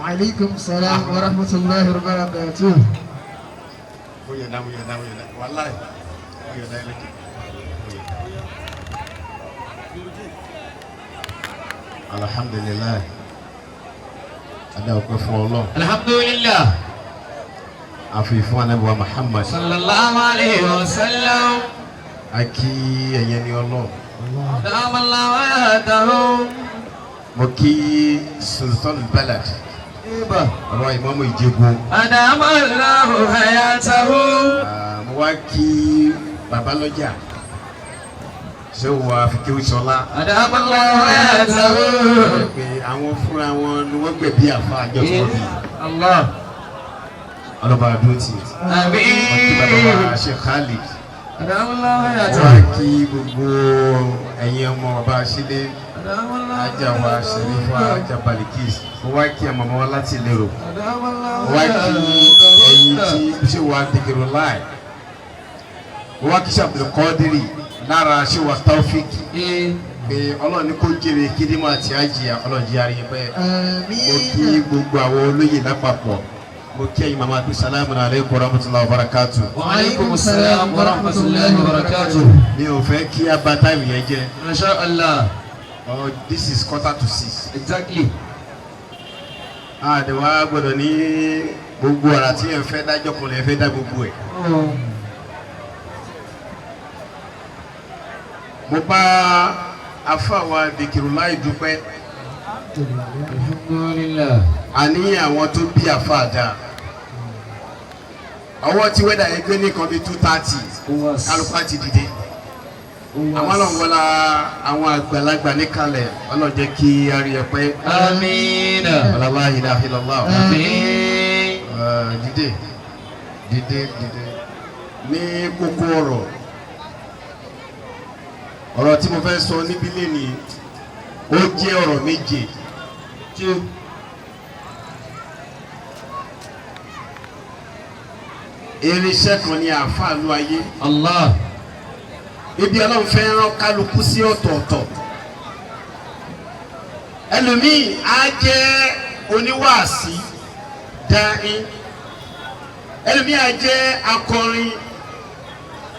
وعليكم السلام ورحمة الله وبركاته. والله الحمد لله أدعوك الله الحمد لله عفيفنا أبو محمد صلى الله عليه وسلم أكي يني الله دام الله وياته مكي سلطان البلد ọ̀rọ̀ ìmọ̀mù ìjẹ́gun. Adama Allahu hayatahu. Mo wá kí babalọ́jà ṣé wà Fíkíwù Ṣọlá. Adama Allahu hayatahu. Pé àwọn fúnra wọn ni wọ́n gbẹ̀bí àfa àjọ tó bí. Allah. Ọlọ́ba àdúró tì. Àmín. Wọ́n kí bàbá wa Sheikh Khalid. Adama Allahu hayatahu. Wọ́n á kí gbogbo ẹ̀yin ọmọ ọba Ṣílé. Ajá wa Ṣẹ̀rífà Ajá Balikis. Mo wá kí àmọ́ wọn láti lérò. Mo wá kí ẹ̀yin tí ṣé wàá dìgìrò láì. Mo wá kí Ṣàbùlù Kọ́dírì lára ṣé wàá Taofik. Pé Ọlọ́run ní kó jèrè kídímọ̀ àti àjìyà Ọlọ́run jí àríyé pẹ́. Mo kí gbogbo àwọn olóyè lápapọ̀. Mo kí ẹ̀yin màmá pé salamu alaykum wa rahmatulahi wa barakatu. Wa alaykum salam wa rahmatulahi wa barakatu. Mi ò fẹ́ kí a bá táìmù yẹn jẹ́. Masha Allah. Oh, this is 5:45. Exactly. Àdèwà gbọ́dọ̀ ní gbogbo ọ̀rọ̀ tí ẹ fẹ́ dájọ́ kan lè fẹ́ dá gbogbo ẹ̀. Mo bá afáwa Dìkìrùláì dúpẹ́. Alhamdulillah. Àní àwọn tó bí àfáàdá. Ọwọ́ tí wẹ́dà yẹn gbé ní kan bí 2:30. Kálukú ti dìde. Àwọn ọlọ́wọ́lá àwọn àgbàlagbà níkàlẹ̀ ọlọ́jẹ́ kí a rí ẹ̀pẹ́. Àmín. La ilaha illallah. Àmín. Dìde ní kókó ọ̀rọ̀ tí mo fẹ́ sọ níbí lẹ́nìí ó jẹ́ ọ̀rọ̀ méje. Irinṣẹ́ kan ní àǹfààní ayé. Allah. Ibi Ọlọ́run fẹ́ rán kálukú sí ọ̀tọ̀ọ̀tọ̀. Ẹlòmíì á jẹ́ oníwàásí dáín. Ẹlòmíì á jẹ́ akọrin.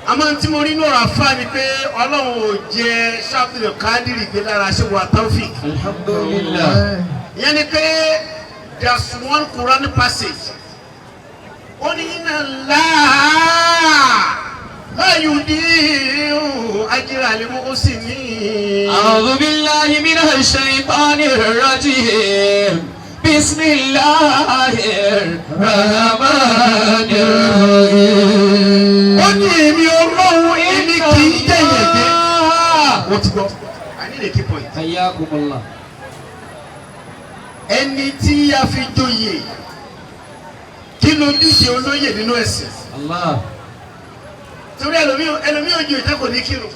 Àmọ́ tí mo rí ní ọ̀rọ̀ àfáà ni pé Ọlọ́run ò jẹ́ Ṣàbùlù Kádírì gbé lára ṣé wà Taofik. Alhamdulillah. Ìyẹn ni pé there's one Quran passage. Ó ní iná láà. لا يضيع أجر المحسنين. أعوذ بالله من الشيطان الرجيم. بسم الله الرحمن الرحيم. Ó ní èmi Ọlọ́run èmi kì í jẹ̀yẹ̀ dé. Wọ́n ti gbọ́. I need a key point. Hayyakumullah. Ẹni tí a fi joyè kí lójúṣe olóyè nínú ẹ̀sìn. Allah. Torí ẹlòmíì ojú ìta kò ní kírun.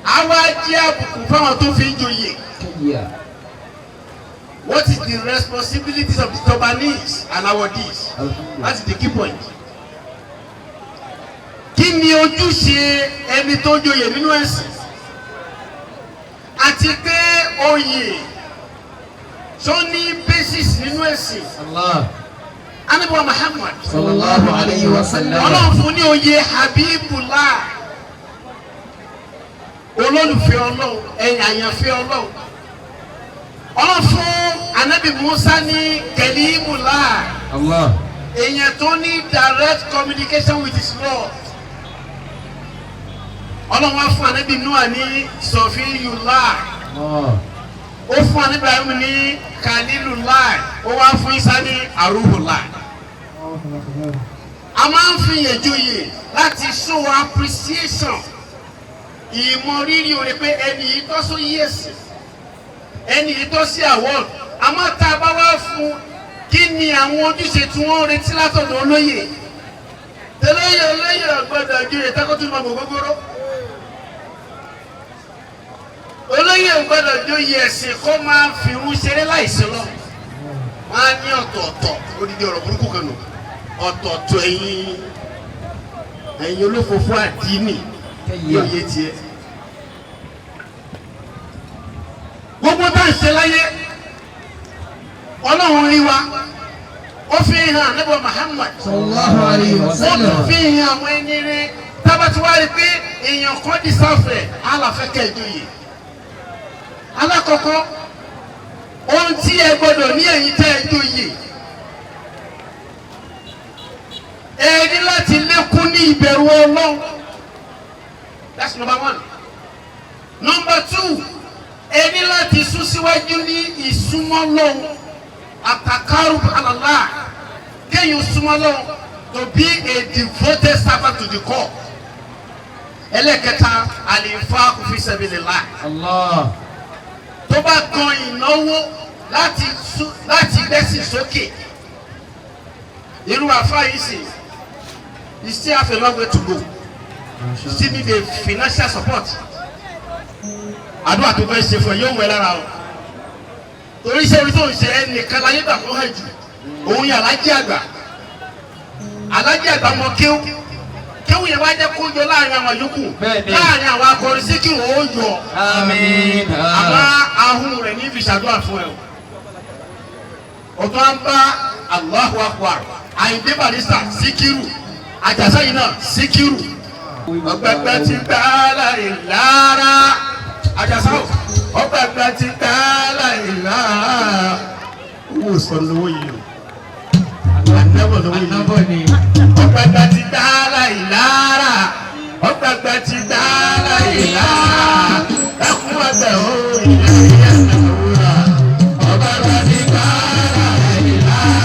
Àwa jẹ́ àbùkù fáwọn tó fi ń joyè. What is the responsibilities of the Tobanis and awardees? That is the key point. Kí ni ojúṣe ẹni tó joyè nínú ẹ̀sìn? àti pé oyè tó ní basis nínú ẹ̀sìn. Ànábì wa Muhammad sallallahu alayhi wa sallam. Ọlọ́run fún ní oyè Habibullah, olólùfẹ́ Ọlọ́run, ẹ̀yìn àyànfẹ́ Ọlọ́run. Ọlọ́run fún Ànábì Musa ní Kalimullah, èèyàn tó ní direct communication with his Lord. Ọlọ́run wá fún Ànábì Noah ní Sofiyullah, ó fún Ànábì Ibrahim ní Khalilullah, ó wá fún Isa ní Aruhullah. A máa ń fi yẹn joyè láti show appreciation, ìmọrírì oore pé ẹni yìí tọ́ sí yẹ̀sì, ẹni yìí tọ́ sí award. Àmọ́ tá a bá wá fún, kí ni àwọn ojúṣe tí wọ́n retí látọ̀dọ̀ olóyè? Tẹ́lẹ̀yẹ olóyè ọ̀gbọ́dọ̀ joyè tákọ́tún máa bọ̀ gbogbooro. Olóyè ọ̀gbọ́dọ̀ joyè ẹ̀sìn kó máa fi irun ṣeré láìsí lọ. Wọ́n á ní ọ̀tọ̀ọ̀tọ̀, odidi ọ̀rọ̀ burúkú kan nù. Ọ̀tọ̀ọ̀tọ̀ ẹ̀yin olófòfò àdínì yóò yé tiẹ̀. Gbogbo tá à ń ṣe láyé, Ọlọ́run rí wa, ó fi hàn Ànábì Muhammad sallallahu alayhi wa sallam. ó tún fi hàn àwọn ẹni rí. Tábàtí wá rí pé èèyàn kan di sáfẹ̀ aláfẹ́kẹ́ ìjòyè. Alákọ̀ọ́kọ́, ohun tí ẹ gbọ́dọ̀ ní ẹ̀yin tẹ́ ẹ jòyè, ẹ ní láti lékún ní ìbẹ̀rù Ọlọ́run. That's number one. Number two, ẹ ní láti sún síwájú ní ìsúnmọ́ Ọlọ́run, àtàkárùb Allah, kéèyàn súnmọ́ Ọlọ́run, to be a devoted servant to the core. Ẹlẹ́kẹta, al-infaq fi sabilillah. Tó bá kan ìnáwó láti gbẹ́sìn sókè. Irú àfáà yìí sì, you still have a long way to go. You still need a financial support. Àdúrà tó fẹ́ ṣe fún ẹ yóò wẹ̀ lára o. Torí iṣẹ́ ibi tó ń ṣe ẹnìkan láyé gbà fún ẹ̀jù. Òun yà alájí àgbà. Alájí àgbà mọ kéwú. Kéwú yẹn wá jẹ́ kó yọ láàrin àwọn yòókù. Láàrin àwọn akọrin sí kí wọ́n ó yọ. Àmín. Àmọ́ ahun rẹ̀ ní ìfìṣàdúrà fún ẹ o. Ọ̀tún á ń bá Allahu Akbar, Àyìndé Barrister, Síkírù, Àjàsá yìí náà Síkírù. Ọ̀gbẹ̀gbẹ̀ ti gbá láì lára. Àjàsá o, ọ̀gbẹ̀gbẹ̀ ti gbá láì lára. Owó sọ̀rọ̀ lówó yìí o. Ànábọ̀ lówó yìí. Ọ̀gbẹ̀gbẹ̀ ti gbá láì lára. Ọ̀gbẹ̀gbẹ̀ ti gbá láì lára. Ẹkún ọgbẹ̀ o, ìyá ìyá ìnáwó. Ọ̀gbẹ̀gbẹ̀ ti gbá láì lára.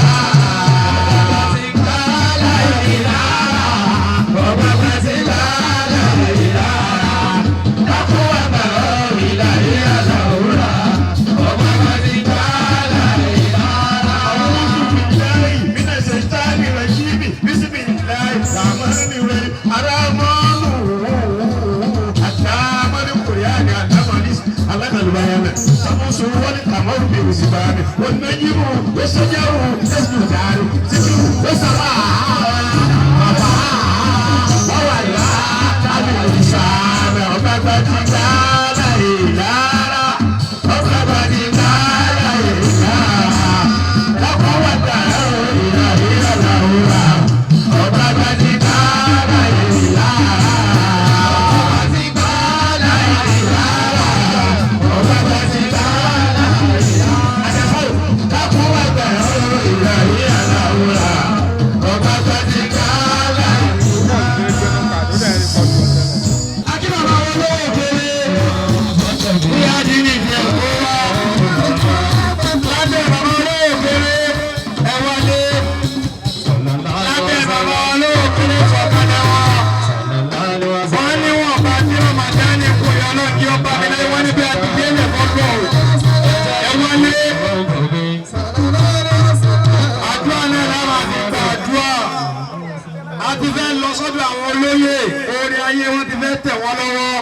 A ti fẹ́ lọ sọ́dọ̀ àwọn olóyè, orí ayé wọn ti fẹ́ tẹ̀ wọ́n lọ́wọ́.